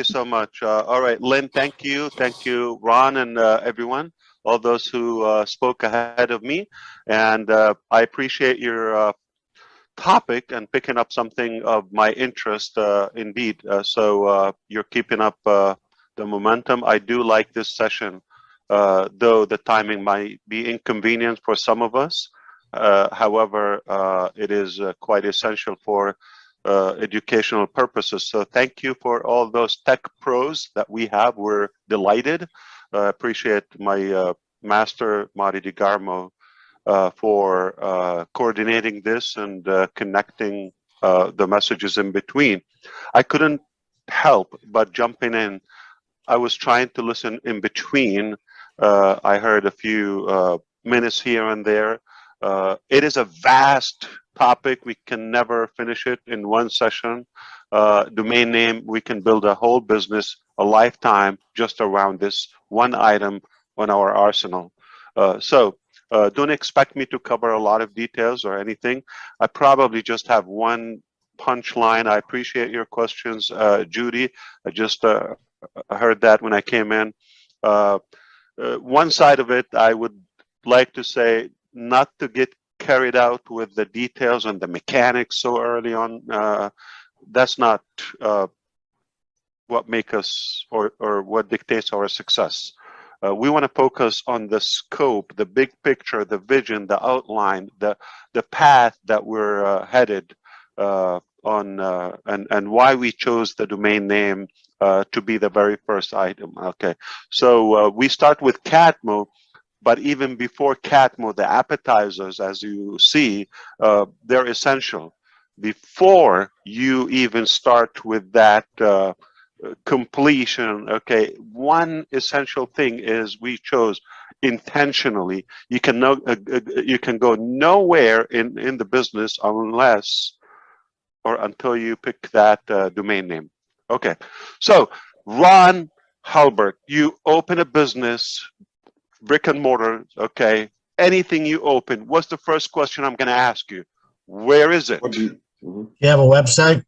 so much. All right, Lynn, thank you. Thank you, Ron, and everyone, all those who spoke ahead of me. And I appreciate your topic and picking up something of my interest, indeed. So you're keeping up the momentum. I do like this session, though the timing might be inconvenient for some of us. However, it is quite essential for educational purposes. So thank you for all those tech pros that we have. We're delighted. Appreciate my master, Mari DiGarmo, for coordinating this and connecting the messages in between. I couldn't help but jumping in. I was trying to listen in between. I heard a few minutes here and there. It is a vast topic. We can never finish it in one session. Domain name, we can build a whole business, a lifetime, just around this one item on our arsenal. So don't expect me to cover a lot of details or anything. I probably just have one punchline. I appreciate your questions, Judy. I just heard that when I came in. One side of it, I would like to say not to get carried out with the details and the mechanics so early on. That's not what makes us or what dictates our success. We want to focus on the scope, the big picture, the vision, the outline, the path that we're headed on, and why we chose the domain name to be the very first item. Okay, so we start with CATMO, but even before CATMO, the appetizers, as you see, they're essential. Before you even start with that completion, okay, one essential thing is we chose intentionally. You can go nowhere in the business unless or until you pick that domain name. Okay, so Ron Halbert, you open a business, brick and mortar, okay, anything you open, what's the first question I'm going to ask you? Where is it? You have a website?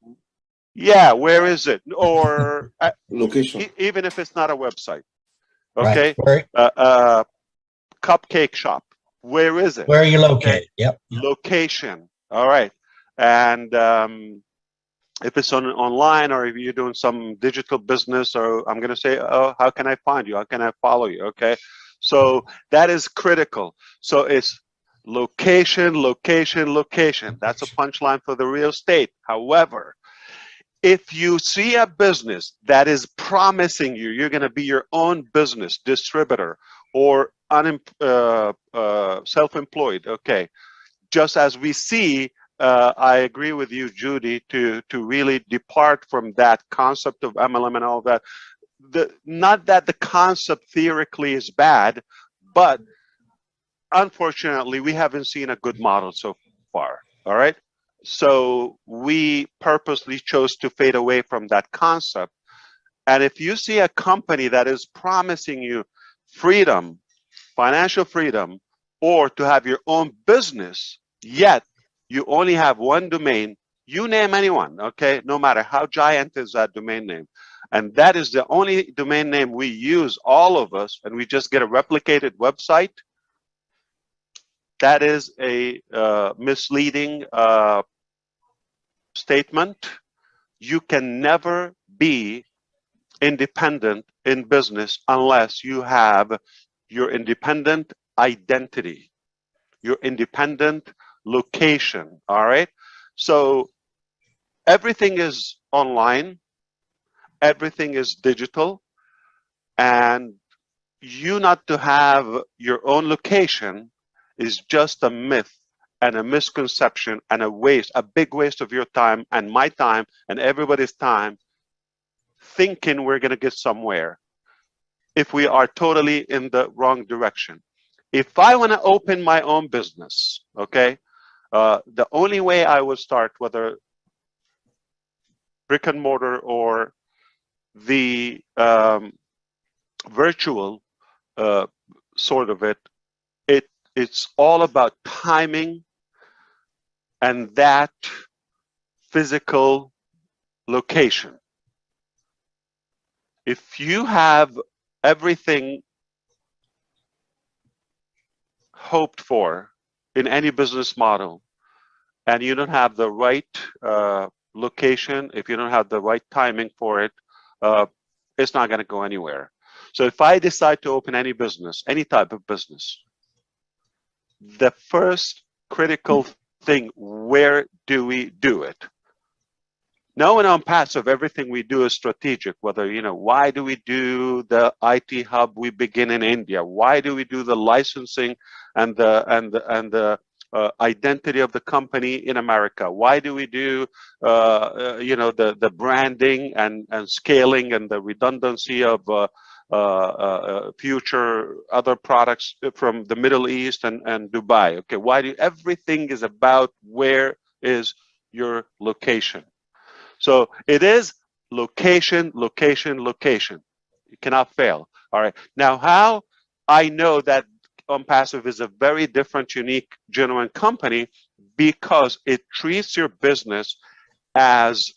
Yeah, where is it? Or Location. even if it's not a website, okay? Right. Cupcake shop, where is it? Where are you located? Okay. Yep. Location, all right. And if it's online or if you're doing some digital business, or I'm going to say, oh, how can I find you? How can I follow you? Okay. So that is critical. So it's location, location, location. That's a punchline for the real estate. However, if you see a business that is promising you, you're going to be your own business distributor or self-employed, okay, just as we see, I agree with you, Judy, to really depart from that concept of MLM and all that. Not that the concept theoretically is bad, but unfortunately, we haven't seen a good model so far, all right? So we purposely chose to fade away from that concept. And if you see a company that is promising you freedom, financial freedom, or to have your own business, yet you only have one domain, you name anyone, okay? No matter how giant is that domain name. And that is the only domain name we use, all of us, and we just get a replicated website. That is a misleading statement. You can never be independent in business unless you have your independent identity, your independent location, all right? So everything is online, everything is digital, and you not to have your own location is just a myth and a misconception and a waste, a big waste of your time and my time and everybody's time thinking we're going to get somewhere if we are totally in the wrong direction. If I want to open my own business, okay, the only way I would start, whether brick and mortar or the virtual sort of it's all about timing and that physical location. If you have everything hoped for in any business model, and you don't have the right location, if you don't have the right timing for it, uh, it's not going to go anywhere. So if I decide to open any business, any type of business, the first critical thing, where do we do it? Now on passive, everything we do is strategic. Whether, why do we do the IT hub we begin in India? Why do we do the licensing and the identity of the company in America? Why do we do the branding and scaling and the redundancy of future other products from the Middle East and Dubai? Okay, why do everything is about where is your location? So it is location, location, location. You cannot fail. All right. Now, how I know that OnPassive is a very different, unique, genuine company, because it treats your business as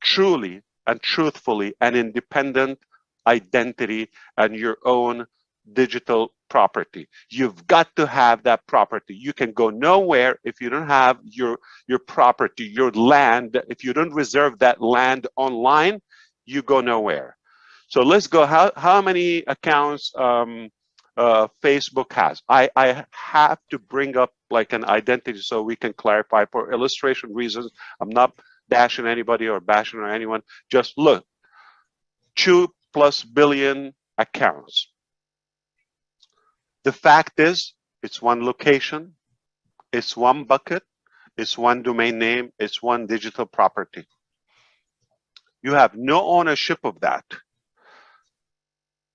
truly and truthfully an independent identity and your own digital property. You've got to have that property. You can go nowhere if you don't have your property, your land. If you don't reserve that land online, you go nowhere. So let's go. How many accounts Facebook has? I have to bring up like an identity so we can clarify for illustration reasons. I'm not bashing anybody or bashing or anyone. Just look, 2+ billion accounts. The fact is, it's one location, it's one bucket, it's one domain name, it's one digital property. You have no ownership of that.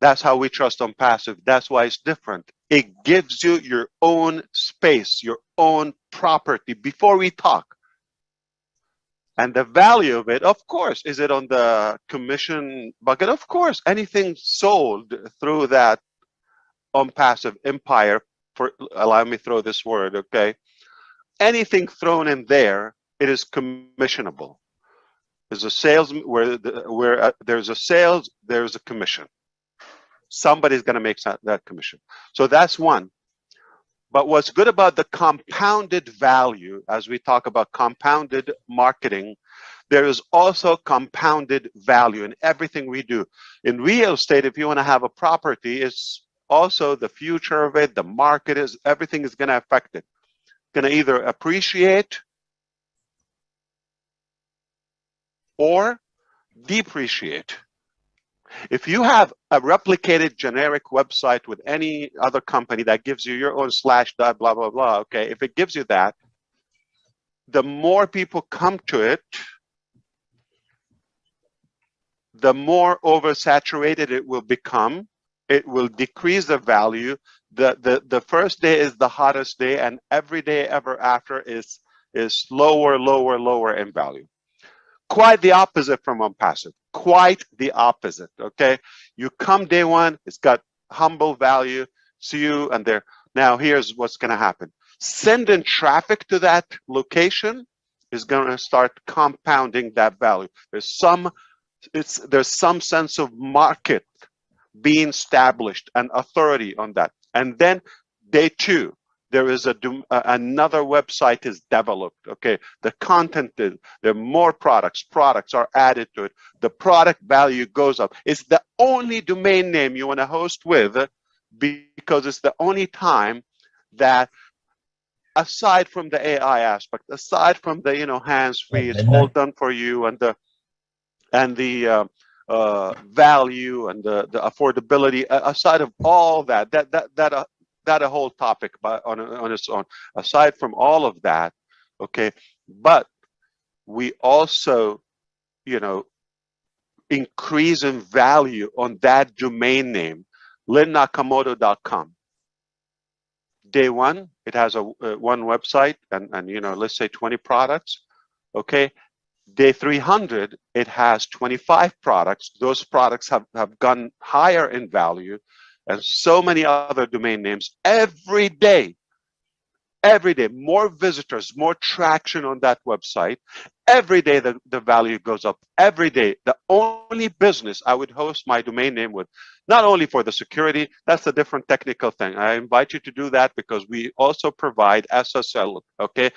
That's how we trust OnPassive. That's why it's different. It gives you your own space, your own property before we talk. And the value of it, of course, is it on the commission bucket? Of course, anything sold through that OnPassive empire, for allow me to throw this word, okay? Anything thrown in there, it is commissionable. There's a sales where there's a sales, there's a commission. Somebody's going to make that commission. So that's one. But what's good about the compounded value, as we talk about compounded marketing, there is also compounded value in everything we do. In real estate, if you want to have a property, it's also the future of it, the market is, everything is going to affect it. Going to either appreciate or depreciate. If you have a replicated generic website with any other company that gives you your own / dot blah blah blah, okay, if it gives you that, the more people come to it, the more oversaturated it will become. It will decrease the value. The first day is the hottest day, and every day ever after is lower, lower, lower in value. Quite the opposite from OnPassive. Quite the opposite. Okay, you come day one, it's got humble value. See you and there. Now here's what's going to happen. Sending traffic to that location is going to start compounding that value. There's some sense of market being established and authority on that. And then day two, there is another website is developed. Okay, the content is, there are more products are added to it. The product value goes up. It's the only domain name you want to host with, because it's the only time that, aside from the AI aspect, aside from the hands-free, it's all done for you, and the value and the affordability, aside of all that a whole topic on its own. Aside from all of that, okay, but we also increase in value on that domain name, linnakamoto.com. Day one, it has one website and let's say 20 products. Okay, day 300, it has 25 products. Those products have gone higher in value, and so many other domain names. Every day, more visitors, more traction on that website. every day the value goes up. Every day. The only business I would host my domain name with, not only for the security, that's a different technical thing. I invite you to do that because we also provide SSL, okay,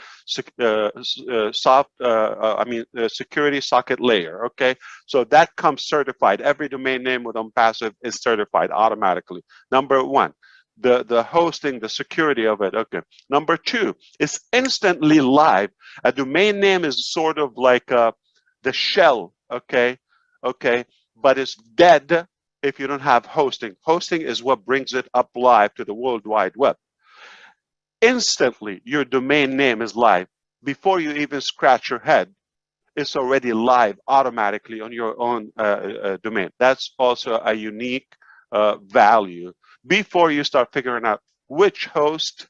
security socket layer, okay. So that comes certified. Every domain name with OnPassive is certified automatically. Number one, the hosting, the security of it, okay. Number two, it's instantly live. A domain name is sort of like the shell, okay, okay, but it's dead if you don't have hosting. Hosting is what brings it up live to the World Wide Web. Instantly, your domain name is live. Before you even scratch your head, it's already live automatically on your own domain. That's also a unique value. Before you start figuring out which host,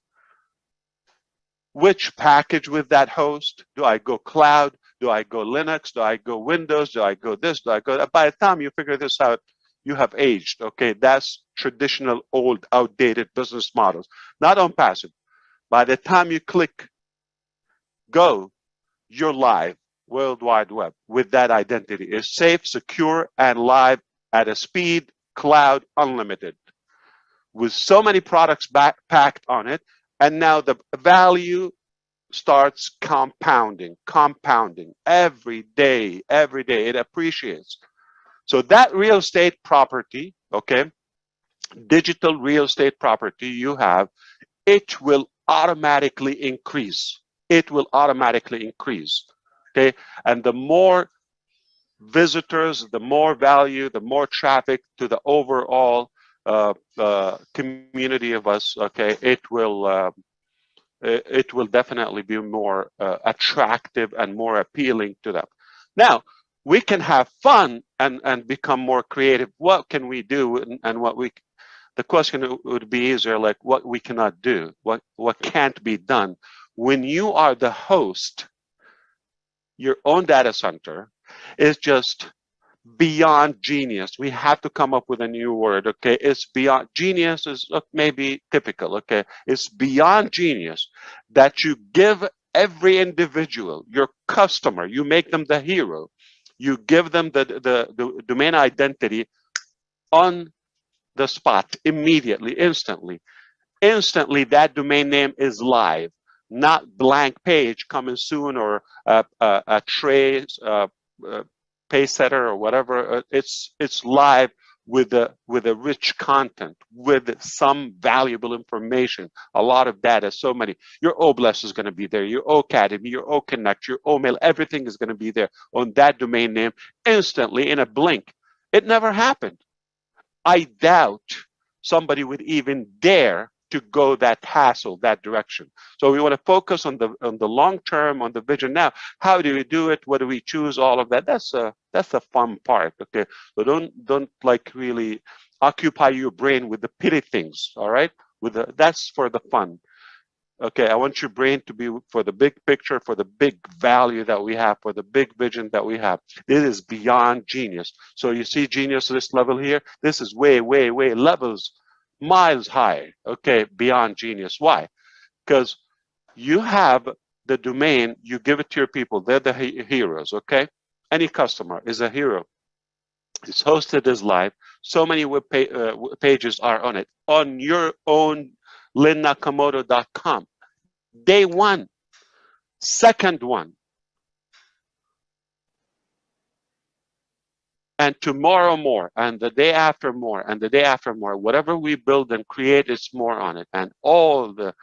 which package with that host, do I go cloud? Do I go Linux? Do I go Windows? Do I go this? Do I go that? By the time you figure this out, you have aged. Okay, that's traditional, old, outdated business models. Not OnPassive. By the time you click go, you're live, World Wide Web, with that identity. It's safe, secure, and live at a speed, cloud, unlimited, with so many products packed on it. And now the value starts compounding every day. It appreciates. So that real estate property, okay, digital real estate property you have, it will automatically increase. It will automatically increase. Okay. And the more visitors, the more value, the more traffic to the overall community of us, okay, it will definitely be more attractive and more appealing to them. Now, we can have fun and become more creative. What can we do and what we the question would be easier, like what we cannot do, what can't be done. When you are the host, your own data center is just beyond genius. We have to come up with a new word, okay? It's beyond genius is maybe typical, okay? It's beyond genius that you give every individual, your customer, you make them the hero. You give them the domain identity on the spot, immediately, instantly. Instantly, that domain name is live, not blank page coming soon or a trace, pay setter or whatever. It's live with a rich content, with some valuable information, a lot of data, so many. Your OBLES is going to be there, your OAcademy, your OConnect, your OMail, everything is going to be there on that domain name instantly in a blink. It never happened. I doubt somebody would even dare to go that hassle, that direction. So we want to focus on the long term, on the vision. Now, how do we do it? What do we choose? All of that. That's the fun part. Okay. So don't like really occupy your brain with the pity things. All right. That's for the fun. Okay, I want your brain to be for the big picture, for the big value that we have, for the big vision that we have. It is beyond genius. So you see genius this level here? This is way levels, miles high, okay, beyond genius. Why? Because you have the domain, you give it to your people. They're the heroes, okay? Any customer is a hero. It's hosted as live. So many pages are on it. On your own linnakamoto.com. Day one, second one, and tomorrow more, and the day after more, and the day after more. Whatever we build and create is more on it, and all the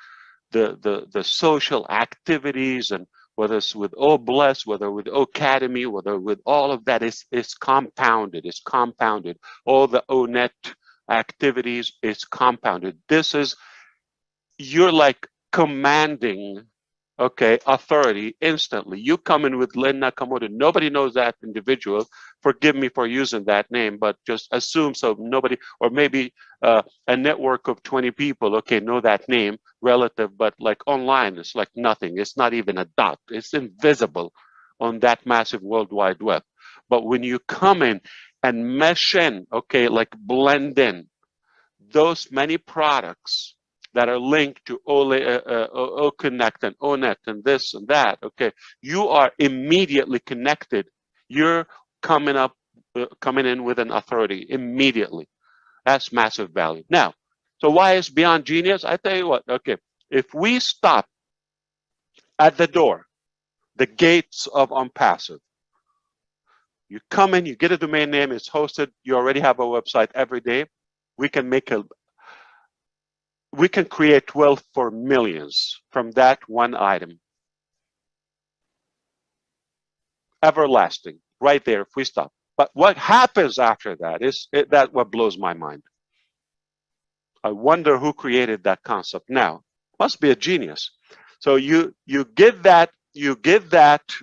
social activities, and whether it's with OBLES, whether with OAcademy, whether with all of that is compounded. It's compounded. All the ONET activities is compounded. This is you're like commanding, okay, authority instantly. You come in with Len Nakamoto. Nobody knows that individual. Forgive me for using that name, but just assume so nobody, or maybe a network of 20 people, okay, know that name relative, but like online, it's like nothing. It's not even a dot. It's invisible on that massive World Wide Web. But when you come in and mesh in, okay, like blend in those many products that are linked to OConnect and ONET and this and that, okay, you are immediately connected. You're coming in with an authority immediately. That's massive value. Now, so why is beyond genius? I tell you what, okay, if we stop at the door, the gates of OnPassive, you come in, you get a domain name, it's hosted, you already have a website every day. We can create wealth for millions from that one item. Everlasting, right there if we stop. But what happens after that is that what blows my mind. I wonder who created that concept. Now, must be a genius. So you give that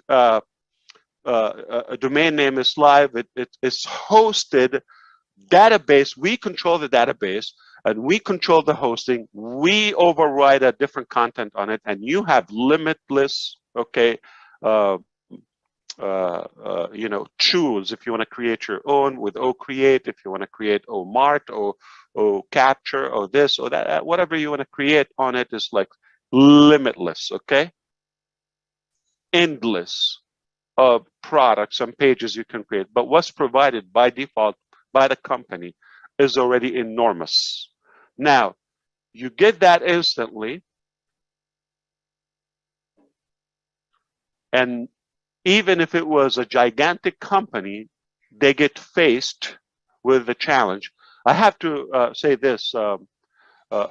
a domain name is live. It's hosted database. We control the database and we control the hosting. We override a different content on it, and you have limitless, okay, tools if you want to create your own with OCreate, if you want to create OMart or OCapture or this or that, whatever you want to create on it is like limitless, okay? Endless of products and pages you can create. But what's provided by default by the company is already enormous. Now, you get that instantly, and even if it was a gigantic company, they get faced with the challenge. I have to say this,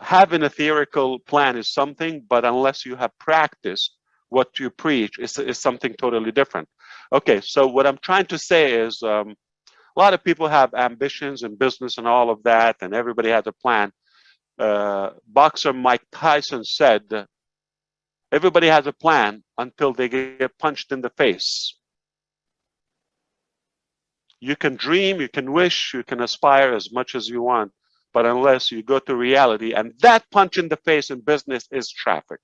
having a theoretical plan is something, but unless you have practiced what you preach, is something totally different. Okay, so what I'm trying to say is a lot of people have ambitions in business and all of that, and everybody has a plan. Boxer Mike Tyson said, everybody has a plan until they get punched in the face. You can dream, you can wish, you can aspire as much as you want, but unless you go to reality, and that punch in the face in business is traffic.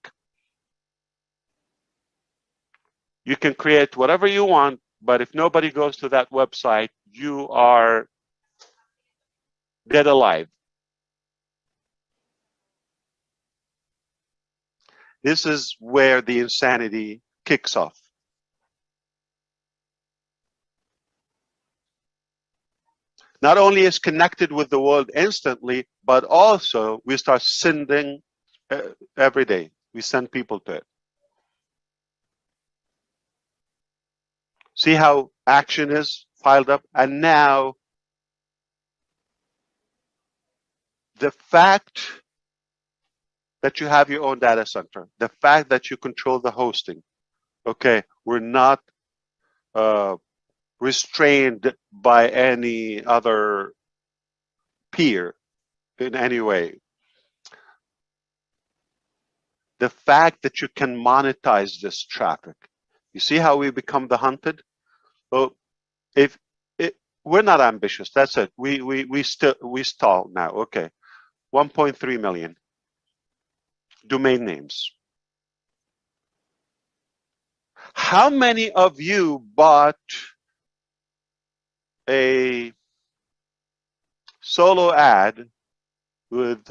You can create whatever you want, but if nobody goes to that website, you are dead alive. This is where the insanity kicks off. Not only is connected with the world instantly, but also we start sending every day. We send people to it. See how action is piled up? And now the fact that you have your own data center, the fact that you control the hosting, okay, we're not restrained by any other peer in any way. The fact that you can monetize this traffic. You see how we become the hunted? Well, if we're not ambitious, that's it. We stall now. Okay, 1.3 million domain names. How many of you bought a solo ad with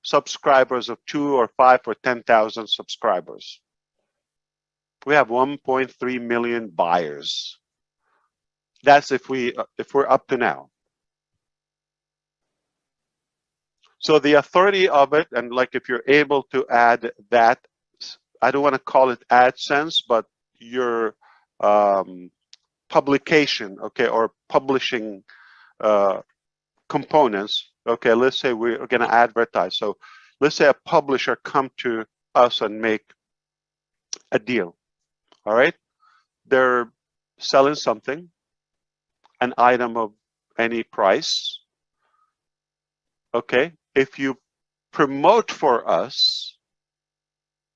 subscribers of 2 or 5 or 10,000 subscribers? We have 1.3 million buyers. That's if we're up to now. So the authority of it, and like if you're able to add that, I don't want to call it AdSense, but your publication, okay, or publishing components. Okay, let's say we're going to advertise. So let's say a publisher come to us and make a deal. All right, they're selling something, an item of any price. Okay, if you promote for us,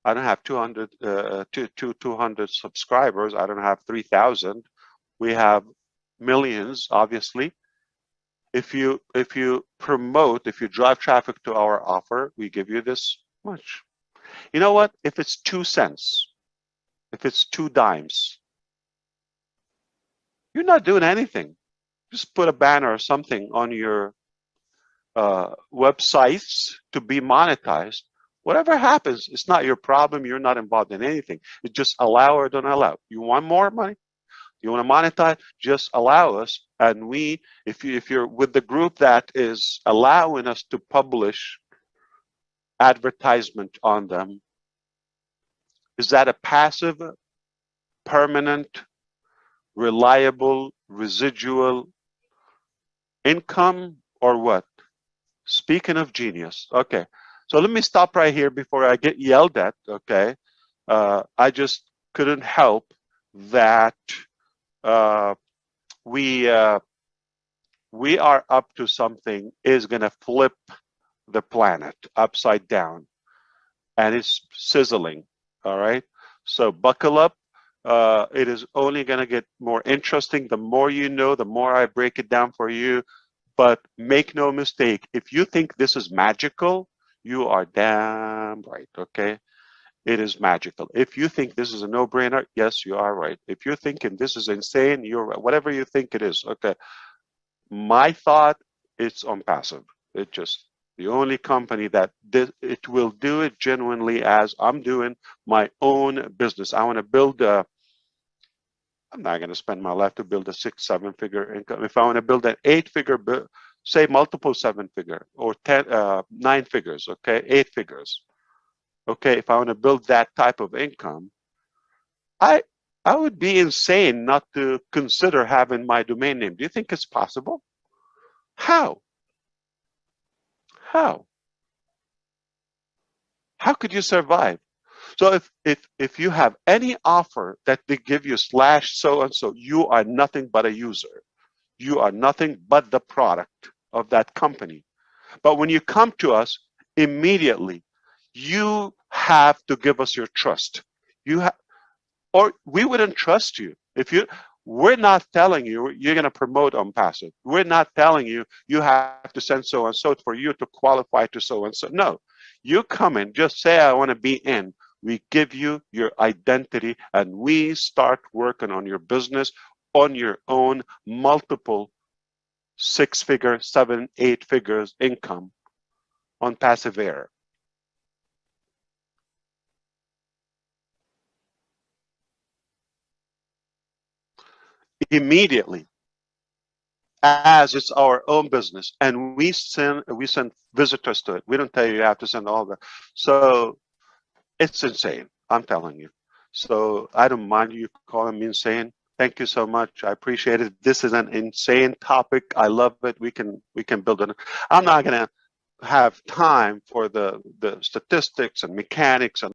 I don't have 200 subscribers. I don't have 3,000. We have millions, obviously. If you promote, if you drive traffic to our offer, we give you this much. You know what? If it's 2 cents, if it's 2 dimes, you're not doing anything. Just put a banner or something on your websites to be monetized. Whatever happens, it's not your problem. You're not involved in anything. It's just allow or don't allow. You want more money? You want to monetize? Just allow us. And we, if you're with the group that is allowing us to publish advertisement on them, is that a passive, permanent, reliable, residual income or what? Speaking of genius, okay. So let me stop right here before I get yelled at, okay? I just couldn't help that uh, we we are up to something is going to flip the planet upside down, and it's sizzling. All right, so buckle up. It is only going to get more interesting. The more you know, the more I break it down for you. But make no mistake, if you think this is magical, you are damn right. Okay, it is magical. If you think this is a no-brainer, yes, you are right. If you're thinking this is insane, you're right. Whatever you think it is. Okay, my thought, it's on passive. It just the only company that it will do it genuinely as I'm doing my own business. I want to build a. I'm not going to spend my life to build a 6, 7 figure income. If I want to build an 8 figure, say multiple 7 figure or 9 figures, okay, 8 figures, okay. If I want to build that type of income, I I would be insane not to consider having my domain name. Do you think it's possible? How? How? How could you survive? So if you have any offer that they give you slash so and so, you are nothing but a user. You are nothing but the product of that company. But when you come to us, immediately, you have to give us your trust. You have, or we wouldn't trust you if you. We're not telling you you're going to promote on passive. We're not telling you you have to send so and so for you to qualify to so and so. No, you come in, just say I want to be in. We give you your identity, and we start working on your business on your own, multiple 6 figure, 7, 8 figures income on passive air. Immediately, as it's our own business, and we send visitors to it. We don't tell you you have to send all that. So it's insane. I'm telling you. So I don't mind you calling me insane. Thank you so much. I appreciate it. This is an insane topic. I love it. We can build it. I'm not gonna have time for the statistics and mechanics and